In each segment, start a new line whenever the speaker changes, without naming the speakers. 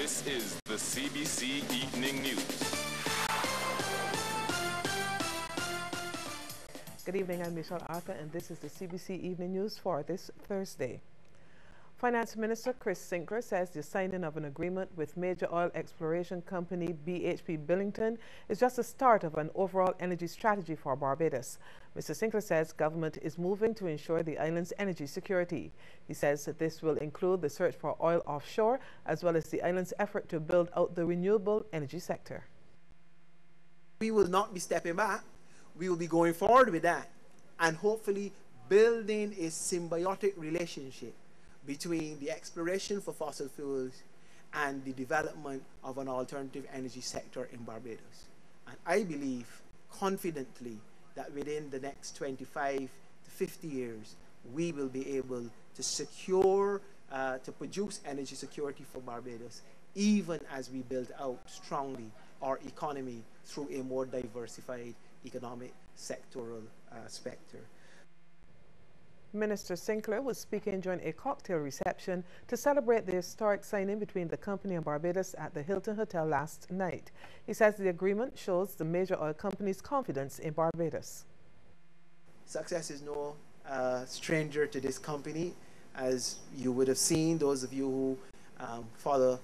This is the CBC Evening News.
Good evening, I'm Michelle Arthur, and this is the CBC Evening News for this Thursday. Finance Minister Chris Sinkler says the signing of an agreement with major oil exploration company BHP Billington is just the start of an overall energy strategy for Barbados. Mr. Sinkler says government is moving to ensure the island's energy security. He says that this will include the search for oil offshore, as well as the island's effort to build out the renewable energy sector.
We will not be stepping back. We will be going forward with that and hopefully building a symbiotic relationship between the exploration for fossil fuels and the development of an alternative energy sector in Barbados. And I believe confidently that within the next 25 to 50 years, we will be able to secure, to produce energy security for Barbados, even as we build out strongly our economy through a more diversified economic sectoral spectre.
Minister Sinkler was speaking during a cocktail reception to celebrate the historic signing between the company and Barbados at the Hilton Hotel last night. He says the agreement shows the major oil company's confidence in Barbados.
Success is no stranger to this company. As you would have seen, those of you who follow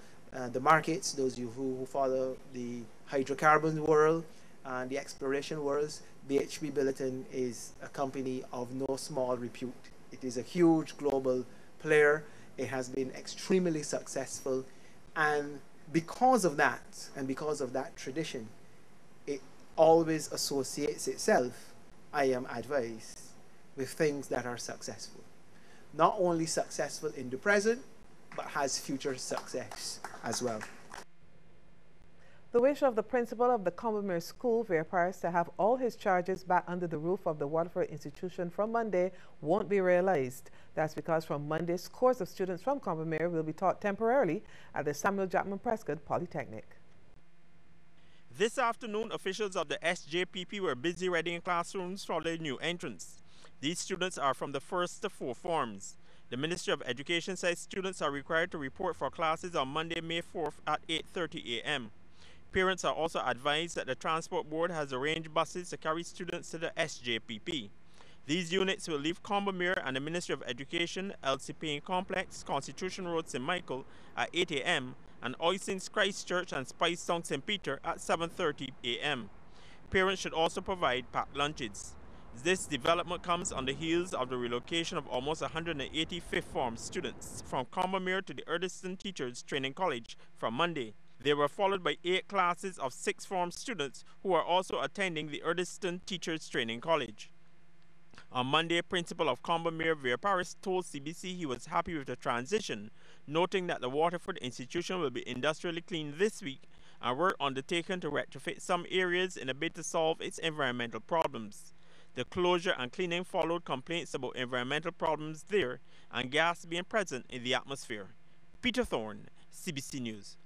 the markets, those of you who follow the hydrocarbon world and the exploration worlds, BHP Billiton is a company of no small repute. It is a huge global player. It has been extremely successful, and because of that, and because of that tradition, it always associates itself, I am advised, with things that are successful. Not only successful in the present, but has future success as well.
The wish of the principal of the Combermere School, Vera Paris, to have all his charges back under the roof of the Waterford institution from Monday won't be realized. That's because from Monday, scores of students from Combermere will be taught temporarily at the Samuel Jackman Prescott Polytechnic.
This afternoon, officials of the SJPP were busy readying classrooms for their new entrants. These students are from the first to fourth forms. The Ministry of Education says students are required to report for classes on Monday, May 4th at 8:30 a.m. Parents are also advised that the Transport Board has arranged buses to carry students to the SJPP. These units will leave Combermere and the Ministry of Education, LC Payne Complex, Constitution Road, St. Michael at 8 a.m. and Oysins Christchurch and Spice Town St. Peter at 7:30 a.m. Parents should also provide packed lunches. This development comes on the heels of the relocation of almost 180 fifth form students from Combermere to the Erdiston Teachers Training College from Monday. They were followed by 8 classes of sixth form students who are also attending the Erdiston Teachers Training College. On Monday, Principal of Combermere, Vera Paris, told CBC he was happy with the transition, noting that the Waterford institution will be industrially cleaned this week and work undertaken to retrofit some areas in a bid to solve its environmental problems. The closure and cleaning followed complaints about environmental problems there and gas being present in the atmosphere. Peter Thorne, CBC News.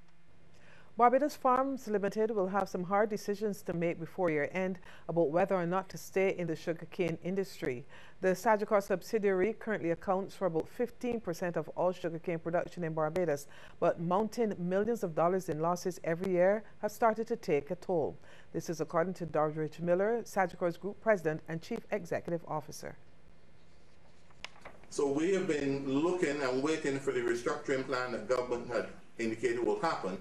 Barbados Farms Limited will have some hard decisions to make before year-end about whether or not to stay in the sugarcane industry. The Sagicor subsidiary currently accounts for about 15% of all sugarcane production in Barbados, but mounting millions of dollars in losses every year has started to take a toll. This is according to Doddridge Miller, Sagicor's Group President and Chief Executive Officer.
So we have been looking and waiting for the restructuring plan that government had indicated will happen,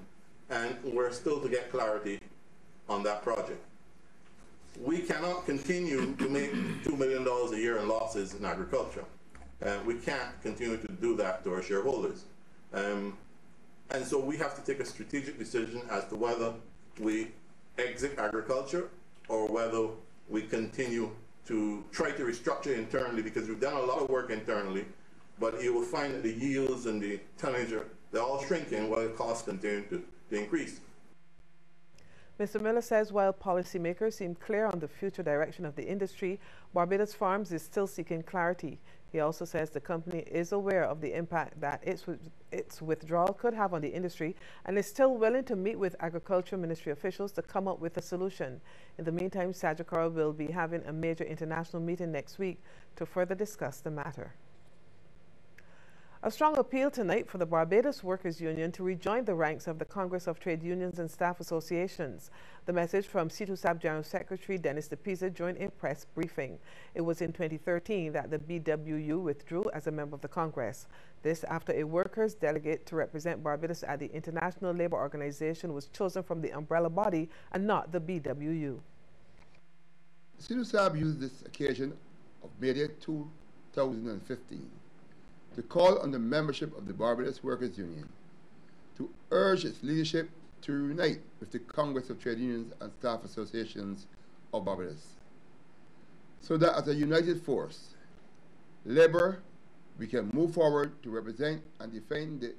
and we're still to get clarity on that project. We cannot continue to make $2 million a year in losses in agriculture. We can't continue to do that to our shareholders. And so we have to take a strategic decision as to whether we exit agriculture or whether we continue to try to restructure internally, because we've done a lot of work internally, but you will find that the yields and the tonnage they're all shrinking while the costs continue to increase.
Mr. Miller says while policymakers seem clear on the future direction of the industry, Barbados Farms is still seeking clarity. He also says the company is aware of the impact that its withdrawal could have on the industry and is still willing to meet with Agriculture Ministry officials to come up with a solution. In the meantime, Sagicor will be having a major international meeting next week to further discuss the matter. A strong appeal tonight for the Barbados Workers Union to rejoin the ranks of the Congress of Trade Unions and Staff Associations. The message from CITUSAP General Secretary Dennis DePisa during a press briefing. It was in 2013 that the BWU withdrew as a member of the Congress. This after a workers' delegate to represent Barbados at the International Labour Organization was chosen from the umbrella body and not the BWU.
CITUSAP used this occasion of May 2015 to call on the membership of the Barbados Workers Union to urge its leadership to unite with the Congress of Trade Unions and Staff Associations of Barbados, so that as a united force, Labour, we can move forward to represent and defend the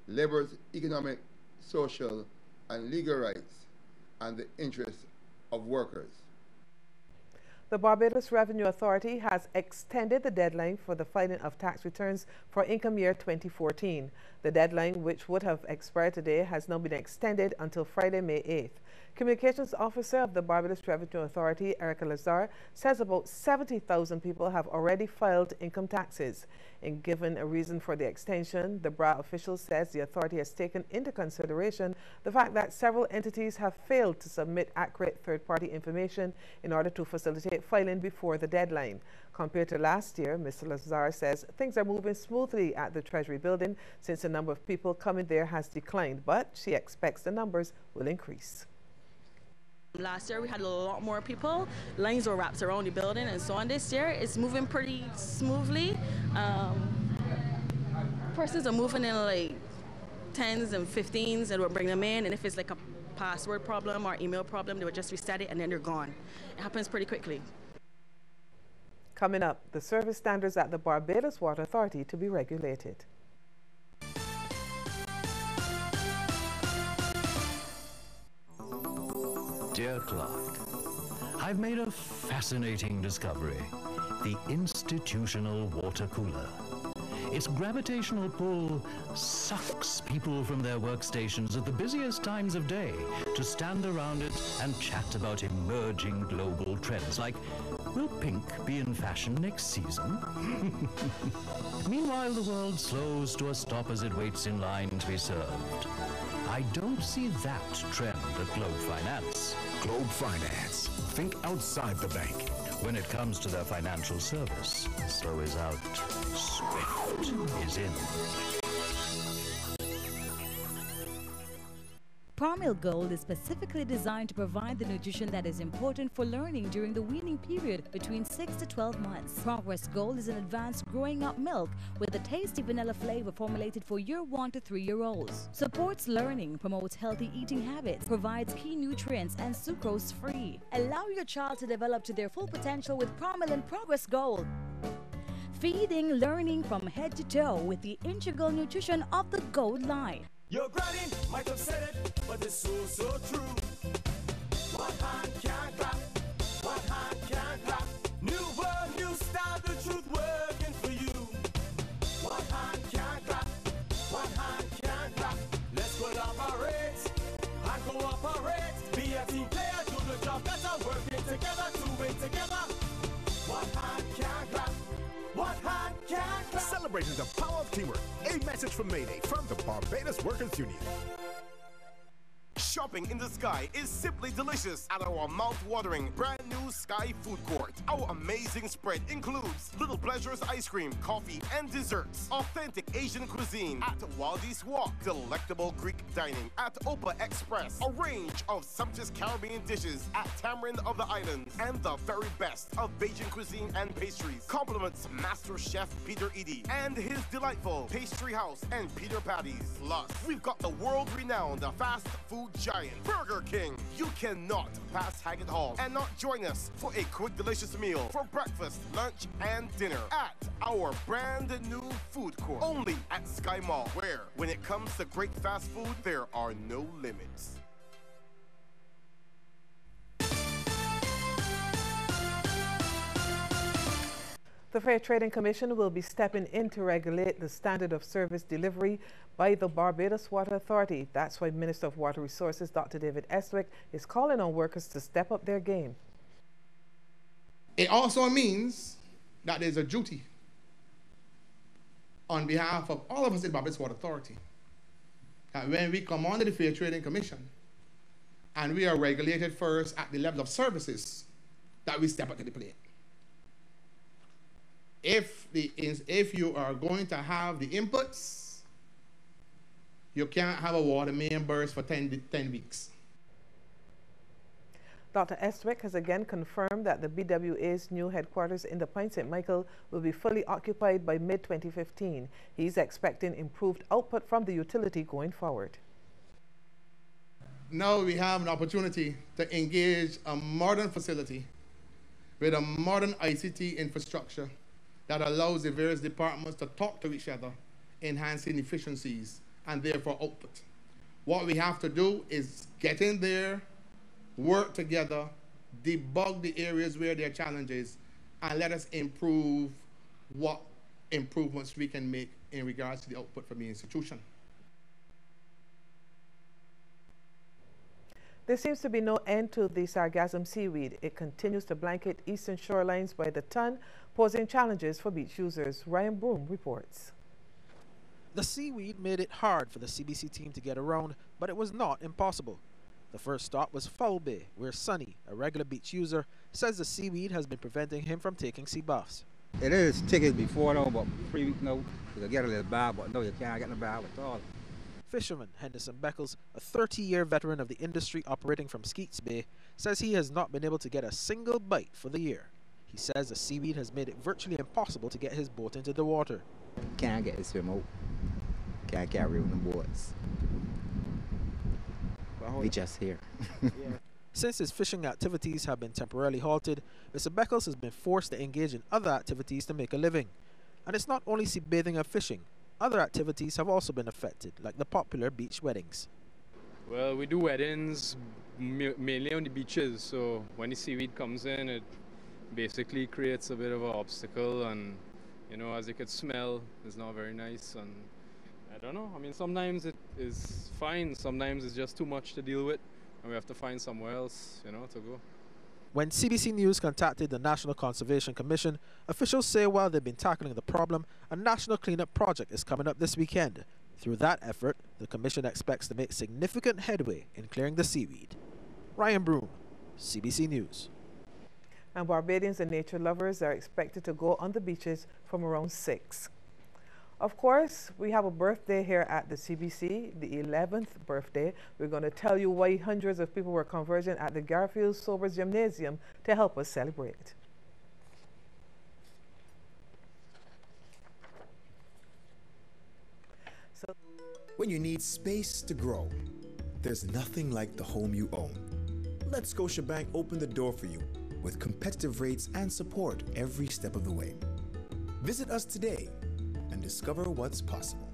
Labour's economic, social, and legal rights and the interests of workers.
The Barbados Revenue Authority has extended the deadline for the filing of tax returns for income year 2014. The deadline, which would have expired today, has now been extended until Friday, May 8th. Communications Officer of the Barbados Revenue Authority, Erica Lazar, says about 70,000 people have already filed income taxes. In given a reason for the extension, the BRA official says the authority has taken into consideration the fact that several entities have failed to submit accurate third-party information in order to facilitate filing before the deadline. Compared to last year, Mr. Lazar says things are moving smoothly at the Treasury building since the number of people coming there has declined, but she expects the numbers will increase.
Last year we had a lot more people, lines were wrapped around the building and so on. This year it's moving pretty smoothly. Persons are moving in like 10s and 15s and we'll bring them in, and if it's like a password problem or email problem, they would just reset it and then they're gone. It happens pretty quickly.
Coming up, the service standards at the Barbados Water Authority to be regulated.
Dear Clark, I've made a fascinating discovery, the institutional water cooler. Its gravitational pull sucks people from their workstations at the busiest times of day to stand around it and chat about emerging global trends like, will pink be in fashion next season? Meanwhile, the world slows to a stop as it waits in line to be served. I don't see that trend at Globe Finance.
Globe Finance. Think outside the bank.
When it comes to their financial service, slow is out, swift is in.
Promil Gold is specifically designed to provide the nutrition that is important for learning during the weaning period between 6 to 12 months. Progress Gold is an advanced growing up milk with a tasty vanilla flavor formulated for year 1 to 3-year-olds. Supports learning, promotes healthy eating habits, provides key nutrients, and sucrose free. Allow your child to develop to their full potential with Promil and Progress Gold. Feeding learning from head to toe with the integral nutrition of the Gold line.
Your granny might have said it, but it's so true. One hand can't clap, one hand can't clap. New word, new style, the truth working for you. One hand can't clap, one hand can't clap. Let's collaborate and cooperate. Be a team player, do the job better, working together to win together. One hand can't clap, one hand can't clap.
Celebrating the power of teamwork. A message from Mayday from the Barbados Workers Union.
Shopping in the Sky is simply delicious at our mouth-watering brand new Sky Food Court. Our amazing spread includes Little Pleasures ice cream, coffee, and desserts. Authentic Asian cuisine at Waldy's Walk. Delectable Greek dining at Opa Express. A range of sumptuous Caribbean dishes at Tamarind of the Islands. And the very best of Bajan cuisine and pastries. Compliments Master Chef Peter Edie and his delightful pastry house and Peter Patties. Plus, we've got the world-renowned fast food giant Burger King. You cannot pass Haggett Hall and not join us for a quick delicious meal for breakfast, lunch, and dinner at our brand new food court only at Sky Mall, where when it comes to great fast food, there are no limits.
The Fair Trading Commission will be stepping in to regulate the standard of service delivery by the Barbados Water Authority. That's why Minister of Water Resources, Dr. David Estwick, is calling on workers to step up their game.
It also means that there's a duty on behalf of all of us in Barbados Water Authority, that when we come under the Fair Trading Commission, and we are regulated first at the level of services, that we step up to the plate. If you are going to have the inputs, you can't have a water main burst for 10 weeks.
Dr. Estwick has again confirmed that the BWA's new headquarters in the Point St. Michael will be fully occupied by mid-2015. He's expecting improved output from the utility going forward.
Now we have an opportunity to engage a modern facility with a modern ICT infrastructure that allows the various departments to talk to each other, enhancing efficiencies and therefore output. What we have to do is get in there, work together, debug the areas where there are challenges, and let us improve what improvements we can make in regards to the output from the institution.
There seems to be no end to the sargassum seaweed. It continues to blanket eastern shorelines by the ton, posing challenges for beach users. Ryan Broom reports.
The seaweed made it hard for the CBC team to get around, but it was not impossible. The first stop was Foul Bay, where Sonny, a regular beach user, says the seaweed has been preventing him from taking sea baths.
It is tickets before now, but 3 weeks now, you can get a little bath, but no, you can't get in the bath at all.
Fisherman Henderson Beckles, a 30-year veteran of the industry operating from Skeets Bay, says he has not been able to get a single bite for the year. He says the seaweed has made it virtually impossible to get his boat into the water.
Can't get the swim out. Can't carry on the boats. We just here.
Since his fishing activities have been temporarily halted, Mr. Beckles has been forced to engage in other activities to make a living. And it's not only sea bathing and fishing. Other activities have also been affected, like the popular beach weddings.
Well, we do weddings mainly on the beaches, so when the seaweed comes in, it basically creates a bit of an obstacle, and you know, as you could smell, it's not very nice. And I don't know, I mean, sometimes it is fine, sometimes it's just too much to deal with, and we have to find somewhere else, you know, to go.
When CBC News contacted the National Conservation Commission, officials say while they've been tackling the problem, a national cleanup project is coming up this weekend. Through that effort, the Commission expects to make significant headway in clearing the seaweed. Ryan Broom, CBC News.
And Barbadians and nature lovers are expected to go on the beaches from around 6. Of course, we have a birthday here at the CBC, the 11th birthday. We're going to tell you why hundreds of people were converging at the Garfield Sobers Gymnasium to help us celebrate.
When you need space to grow, there's nothing like the home you own. Let Scotiabank open the door for you with competitive rates and support every step of the way. Visit us today and discover what's possible.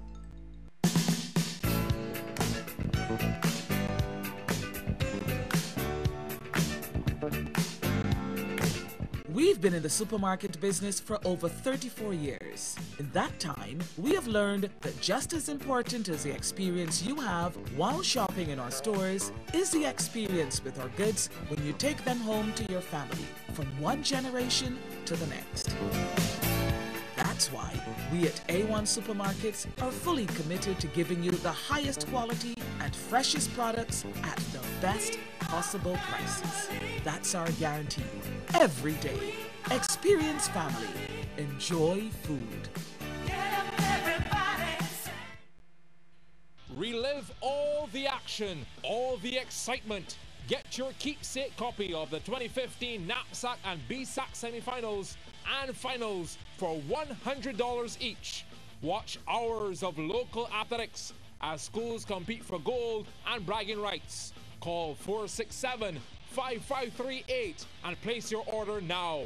We've been in the supermarket business for over 34 years. In that time, we have learned that just as important as the experience you have while shopping in our stores is the experience with our goods when you take them home to your family, from one generation to the next. That's why we at A1 Supermarkets are fully committed to giving you the highest quality and freshest products at the best possible prices. That's our guarantee. Every day, experience family. Enjoy food.
Relive all the action, all the excitement. Get your keepsake copy of the 2015 knapsack and B-sack semifinals and finals for $100 each. Watch hours of local athletics as schools compete for gold and bragging rights. Call 467-5538 and place your order now.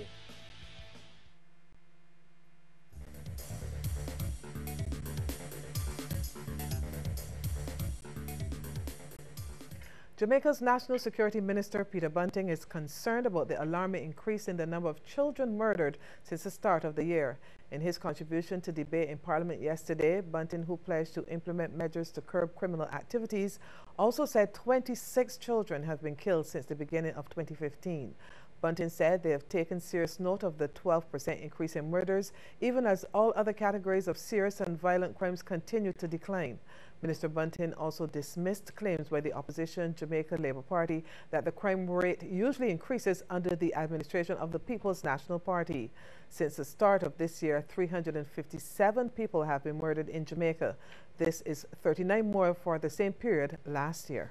Jamaica's National Security Minister Peter Bunting is concerned about the alarming increase in the number of children murdered since the start of the year. In his contribution to debate in Parliament yesterday, Bunting, who pledged to implement measures to curb criminal activities, also said 26 children have been killed since the beginning of 2015. Bunting said they have taken serious note of the 12% increase in murders, even as all other categories of serious and violent crimes continue to decline. Minister Bunting also dismissed claims by the opposition Jamaica Labour Party that the crime rate usually increases under the administration of the People's National Party. Since the start of this year, 357 people have been murdered in Jamaica. This is 39 more for the same period last year.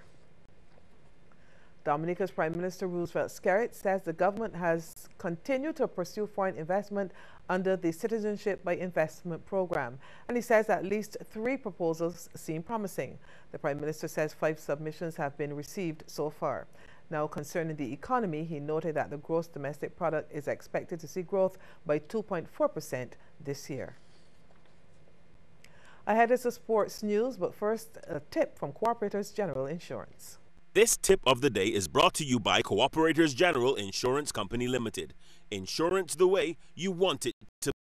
Dominica's Prime Minister Roosevelt Skerrit says the government has continued to pursue foreign investment under the Citizenship by Investment program, and he says at least 3 proposals seem promising. The Prime Minister says 5 submissions have been received so far. Now, concerning the economy, he noted that the gross domestic product is expected to see growth by 2.4% this year. Ahead is the sports news, but first, a tip from Cooperators General Insurance.
This tip of the day is brought to you by Cooperators General Insurance Company Limited. Insurance the way you want it